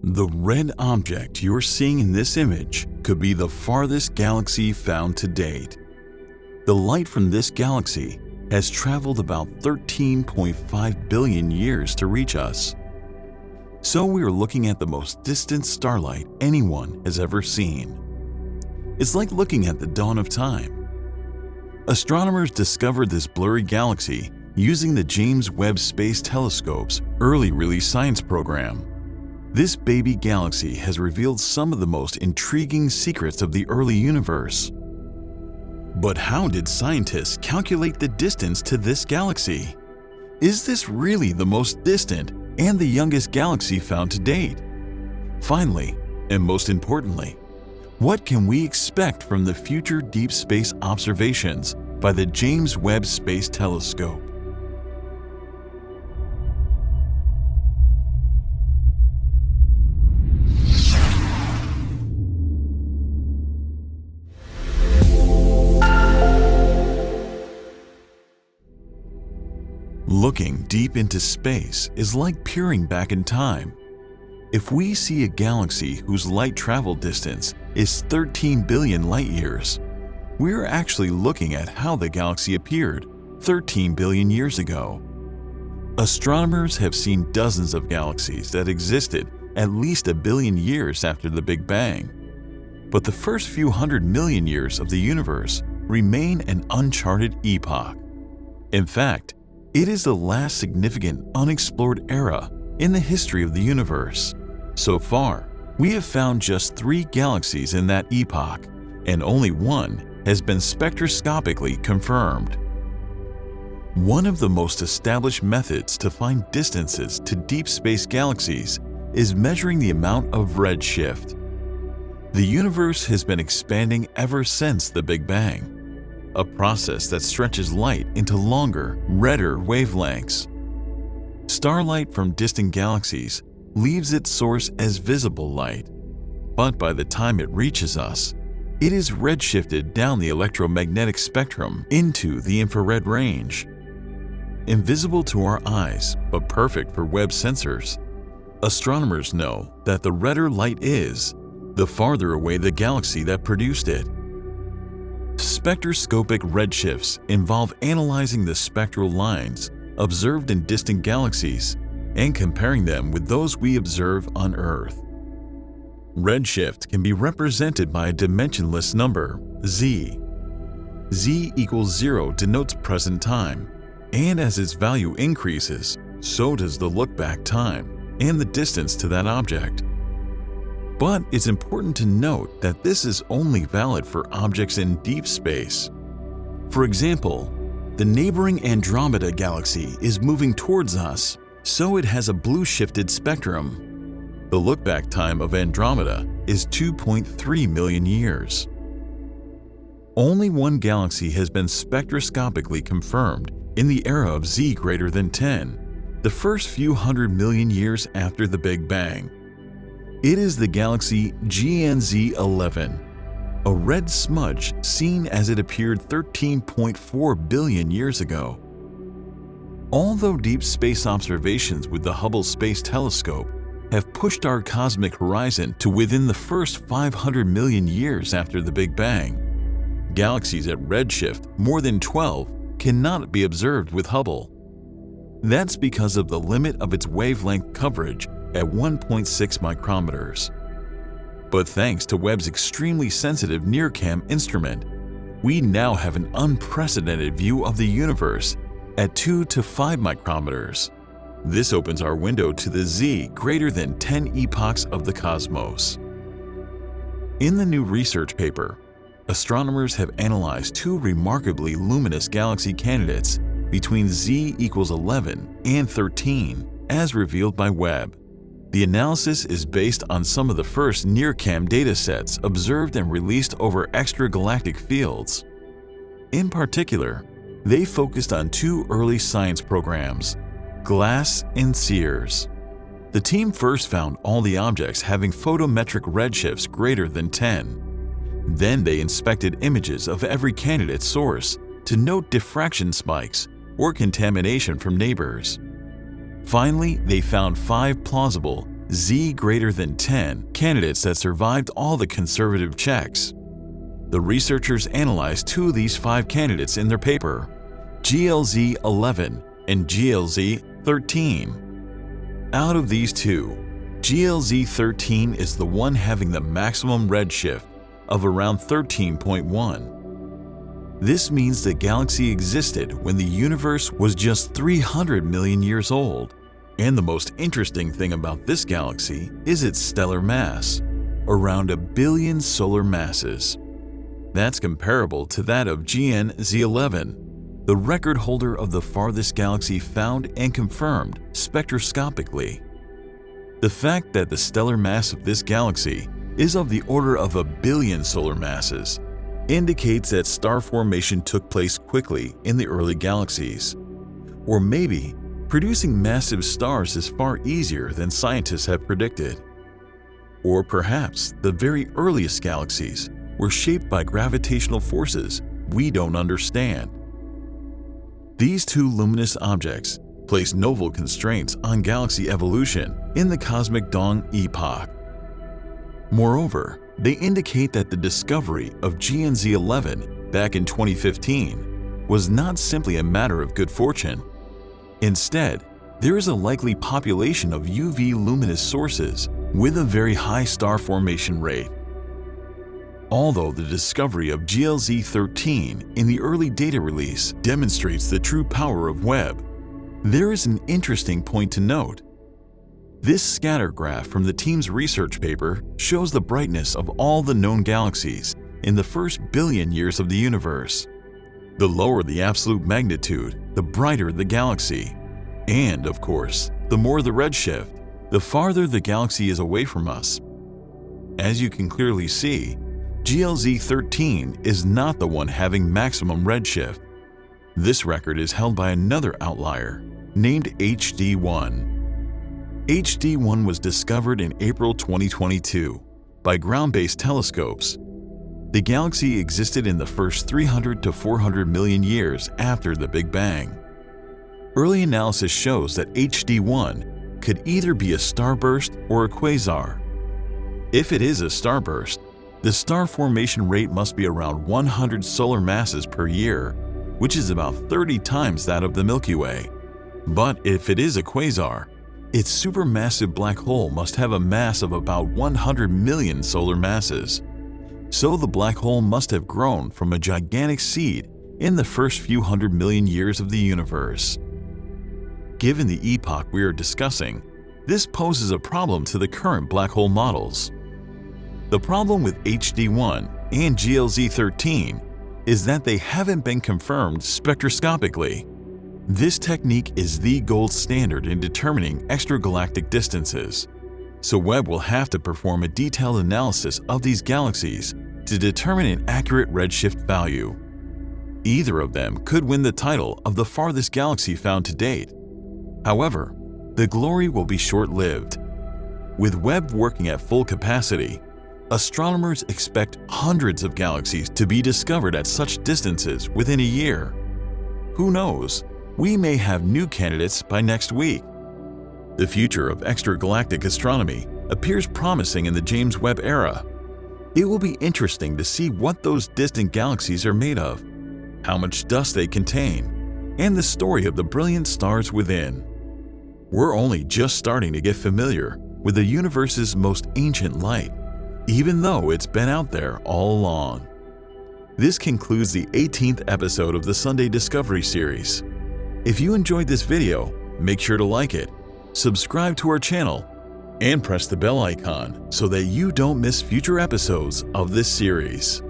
The red object you're seeing in this image could be the farthest galaxy found to date. The light from this galaxy has traveled about 13.5 billion years to reach us. So we are looking at the most distant starlight anyone has ever seen. It's like looking at the dawn of time. Astronomers discovered this blurry galaxy using the James Webb Space Telescope's early release science program. This baby galaxy has revealed some of the most intriguing secrets of the early universe. But how did scientists calculate the distance to this galaxy? Is this really the most distant and the youngest galaxy found to date? Finally, and most importantly, what can we expect from the future deep space observations by the James Webb Space Telescope? Looking deep into space is like peering back in time. If we see a galaxy whose light travel distance is 13 billion light-years, we're actually looking at how the galaxy appeared 13 billion years ago. Astronomers have seen dozens of galaxies that existed at least a billion years after the Big Bang. But the first few 100 million years of the universe remain an uncharted epoch. In fact, it is the last significant unexplored era in the history of the universe. So far, we have found just 3 galaxies in that epoch, and only one has been spectroscopically confirmed. One of the most established methods to find distances to deep space galaxies is measuring the amount of redshift. The universe has been expanding ever since the Big Bang, a process that stretches light into longer, redder wavelengths. Starlight from distant galaxies leaves its source as visible light, but by the time it reaches us, it is redshifted down the electromagnetic spectrum into the infrared range. Invisible to our eyes, but perfect for Webb sensors, astronomers know that the redder light is, the farther away the galaxy that produced it. Spectroscopic redshifts involve analyzing the spectral lines observed in distant galaxies and comparing them with those we observe on Earth. Redshift can be represented by a dimensionless number, z. Z equals 0 denotes present time, and as its value increases, so does the look-back time and the distance to that object. But it's important to note that this is only valid for objects in deep space. For example, the neighboring Andromeda galaxy is moving towards us, so it has a blue-shifted spectrum. The look-back time of Andromeda is 2.3 million years. Only one galaxy has been spectroscopically confirmed in the era of Z greater than 10, the first few 100 million years after the Big Bang. It is the galaxy GNZ 11, a red smudge seen as it appeared 13.4 billion years ago. Although deep space observations with the Hubble Space Telescope have pushed our cosmic horizon to within the first 500 million years after the Big Bang, galaxies at redshift more than 12 cannot be observed with Hubble. That's because of the limit of its wavelength coverage at 1.6 micrometers. But thanks to Webb's extremely sensitive NIRCam instrument, we now have an unprecedented view of the universe at 2 to 5 micrometers. This opens our window to the Z greater than 10 epochs of the cosmos. In the new research paper, astronomers have analyzed 2 remarkably luminous galaxy candidates between Z equals 11 and 13, as revealed by Webb. The analysis is based on some of the first NIRCam datasets observed and released over extragalactic fields. In particular, they focused on 2 early science programs, GLASS and SEERS. The team first found all the objects having photometric redshifts greater than 10. Then they inspected images of every candidate source to note diffraction spikes or contamination from neighbors. Finally, they found 5 plausible Z greater than 10 candidates that survived all the conservative checks. The researchers analyzed 2 of these 5 candidates in their paper, GLZ 11 and GLZ 13. Out of these 2, GLZ 13 is the one having the maximum redshift of around 13.1. This means the galaxy existed when the universe was just 300 million years old. And the most interesting thing about this galaxy is its stellar mass, around 1 billion solar masses. That's comparable to that of GN-Z11, the record holder of the farthest galaxy found and confirmed spectroscopically. The fact that the stellar mass of this galaxy is of the order of 1 billion solar masses indicates that star formation took place quickly in the early galaxies. Or maybe producing massive stars is far easier than scientists have predicted. Or perhaps the very earliest galaxies were shaped by gravitational forces we don't understand. These 2 luminous objects place novel constraints on galaxy evolution in the cosmic dawn epoch. Moreover, they indicate that the discovery of GN-Z11 back in 2015 was not simply a matter of good fortune. Instead, there is a likely population of UV luminous sources with a very high star formation rate. Although the discovery of GLZ13 in the early data release demonstrates the true power of Webb, there is an interesting point to note. This scatter graph from the team's research paper shows the brightness of all the known galaxies in the first billion years of the universe. The lower the absolute magnitude, the brighter the galaxy. And, of course, the more the redshift, the farther the galaxy is away from us. As you can clearly see, GLZ13 is not the one having maximum redshift. This record is held by another outlier, named HD1. HD1 was discovered in April 2022 by ground-based telescopes. The galaxy existed in the first 300 to 400 million years after the Big Bang. Early analysis shows that HD1 could either be a starburst or a quasar. If it is a starburst, the star formation rate must be around 100 solar masses per year, which is about 30 times that of the Milky Way. But if it is a quasar, its supermassive black hole must have a mass of about 100 million solar masses. So the black hole must have grown from a gigantic seed in the first few 100 million years of the universe. Given the epoch we are discussing, this poses a problem to the current black hole models. The problem with HD1 and GLZ13 is that they haven't been confirmed spectroscopically. This technique is the gold standard in determining extragalactic distances, so Webb will have to perform a detailed analysis of these galaxies to determine an accurate redshift value. Either of them could win the title of the farthest galaxy found to date. However, the glory will be short-lived. With Webb working at full capacity, astronomers expect hundreds of galaxies to be discovered at such distances within a year. Who knows? We may have new candidates by next week. The future of extragalactic astronomy appears promising in the James Webb era. It will be interesting to see what those distant galaxies are made of, how much dust they contain, and the story of the brilliant stars within. We're only just starting to get familiar with the universe's most ancient light, even though it's been out there all along. This concludes the 18th episode of the Sunday Discovery series. If you enjoyed this video, make sure to like it, subscribe to our channel, and press the bell icon so that you don't miss future episodes of this series.